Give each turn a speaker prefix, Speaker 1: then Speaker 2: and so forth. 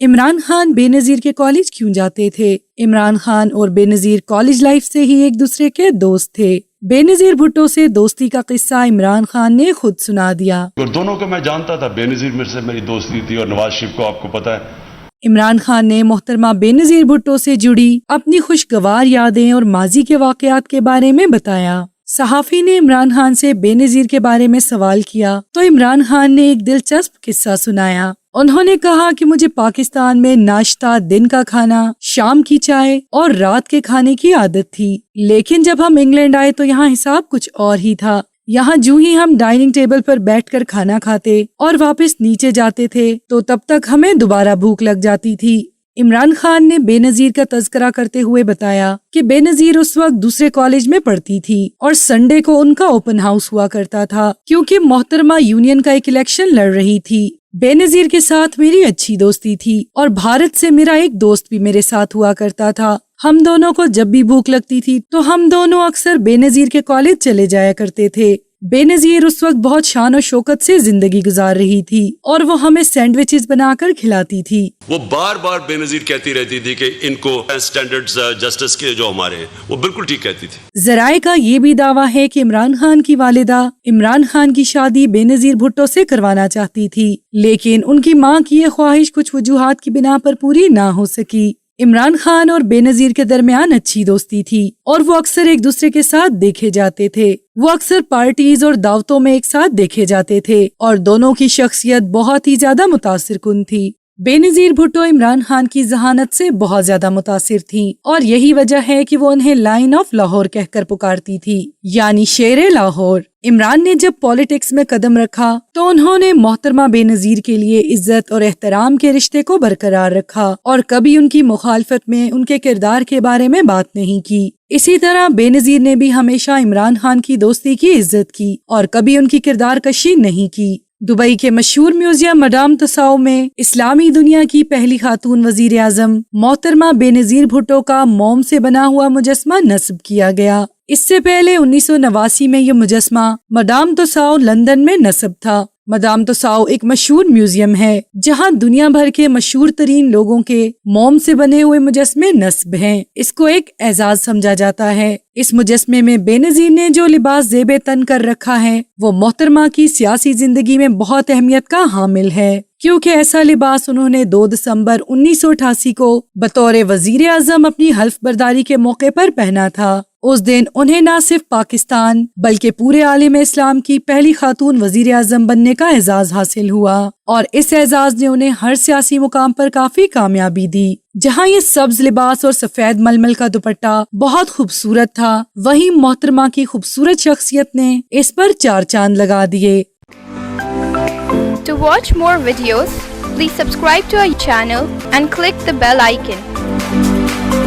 Speaker 1: عمران خان بے نظیر کے کالج کیوں جاتے تھے؟ عمران خان اور بے نظیر کالج لائف سے ہی ایک دوسرے کے دوست تھے۔ بے نظیر بھٹو سے دوستی کا قصہ عمران خان نے خود سنا دیا۔
Speaker 2: اور دونوں کو میں جانتا تھا، بے نظیر میرے سے میری دوستی تھی اور نواز شریف کو آپ کو پتا ہے۔
Speaker 1: عمران خان نے محترمہ بے نظیر بھٹو سے جڑی اپنی خوشگوار یادیں اور ماضی کے واقعات کے بارے میں بتایا۔ صحافی نے عمران خان سے بے نظیر کے بارے میں سوال کیا تو عمران خان نے ایک دلچسپ قصہ سنایا۔ انہوں نے کہا کہ مجھے پاکستان میں ناشتہ، دن کا کھانا، شام کی چائے اور رات کے کھانے کی عادت تھی، لیکن جب ہم انگلینڈ آئے تو یہاں حساب کچھ اور ہی تھا۔ یہاں جو ہی ہم ڈائننگ ٹیبل پر بیٹھ کر کھانا کھاتے اور واپس نیچے جاتے تھے تو تب تک ہمیں دوبارہ بھوک لگ جاتی تھی۔ عمران خان نے بے نظیر کا تذکرہ کرتے ہوئے بتایا کہ بے نظیر اس وقت دوسرے کالج میں پڑھتی تھی اور سنڈے کو ان کا اوپن ہاؤس ہوا کرتا تھا کیونکہ محترمہ یونین کا ایک الیکشن لڑ رہی تھی۔ بے نظیر کے ساتھ میری اچھی دوستی تھی اور بھارت سے میرا ایک دوست بھی میرے ساتھ ہوا کرتا تھا۔ ہم دونوں کو جب بھی بھوک لگتی تھی تو ہم دونوں اکثر بے نظیر کے کالج چلے جایا کرتے تھے۔ بے نظیر اس وقت بہت شان و شوکت سے زندگی گزار رہی تھی اور وہ ہمیں سینڈوچز بنا کر کھلاتی تھی۔
Speaker 2: وہ بار بار بے نظیر کہتی رہتی تھی کہ ان کو سٹینڈرڈز جسٹس کے جو ہمارے ہیں وہ بالکل ٹھیک کہتی تھی۔
Speaker 1: ذرائع کا یہ بھی دعویٰ ہے کہ عمران خان کی والدہ عمران خان کی شادی بے نظیر بھٹو سے کروانا چاہتی تھی، لیکن ان کی ماں کی یہ خواہش کچھ وجوہات کی بنا پر پوری نہ ہو سکی۔ عمران خان اور بے نظیر کے درمیان اچھی دوستی تھی اور وہ اکثر ایک دوسرے کے ساتھ دیکھے جاتے تھے۔ وہ اکثر پارٹیز اور دعوتوں میں ایک ساتھ دیکھے جاتے تھے اور دونوں کی شخصیت بہت ہی زیادہ متاثر کن تھی۔ بے نظیر بھٹو عمران خان کی ذہانت سے بہت زیادہ متاثر تھیں اور یہی وجہ ہے کہ وہ انہیں لائن آف لاہور کہہ کر پکارتی تھی، یعنی شیر لاہور۔ عمران نے جب پالیٹکس میں قدم رکھا تو انہوں نے محترمہ بے نظیر کے لیے عزت اور احترام کے رشتے کو برقرار رکھا اور کبھی ان کی مخالفت میں ان کے کردار کے بارے میں بات نہیں کی۔ اسی طرح بے نظیر نے بھی ہمیشہ عمران خان کی دوستی کی عزت کی اور کبھی ان کی کردار کشی نہیں کی۔ دبئی کے مشہور میوزیم مڈام تساؤ میں اسلامی دنیا کی پہلی خاتون وزیر اعظم محترمہ بے نظیر بھٹو کا موم سے بنا ہوا مجسمہ نصب کیا گیا۔ اس سے پہلے 1989 میں یہ مجسمہ مڈام تساؤ لندن میں نصب تھا۔ مڈام تساؤ ایک مشہور میوزیم ہے جہاں دنیا بھر کے مشہور ترین لوگوں کے موم سے بنے ہوئے مجسمے نصب ہیں۔ اس کو ایک اعزاز سمجھا جاتا ہے۔ اس مجسمے میں بے نظیر نے جو لباس زیب تن کر رکھا ہے وہ محترمہ کی سیاسی زندگی میں بہت اہمیت کا حامل ہے، کیونکہ ایسا لباس انہوں نے 2 دسمبر 1988 کو بطور وزیر اعظم اپنی حلف برداری کے موقع پر پہنا تھا۔ اس دن انہیں نہ صرف پاکستان بلکہ پورے عالم اسلام کی پہلی خاتون وزیر اعظم بننے کا اعزاز حاصل ہوا اور اس اعزاز نے انہیں ہر سیاسی مقام پر کافی کامیابی دی۔ جہاں یہ سبز لباس اور سفید ململ کا دوپٹہ بہت خوبصورت تھا، وہیں محترمہ کی خوبصورت شخصیت نے اس پر 4 چاند لگا دیے۔
Speaker 3: To watch more videos, please subscribe to our channel and click the bell icon.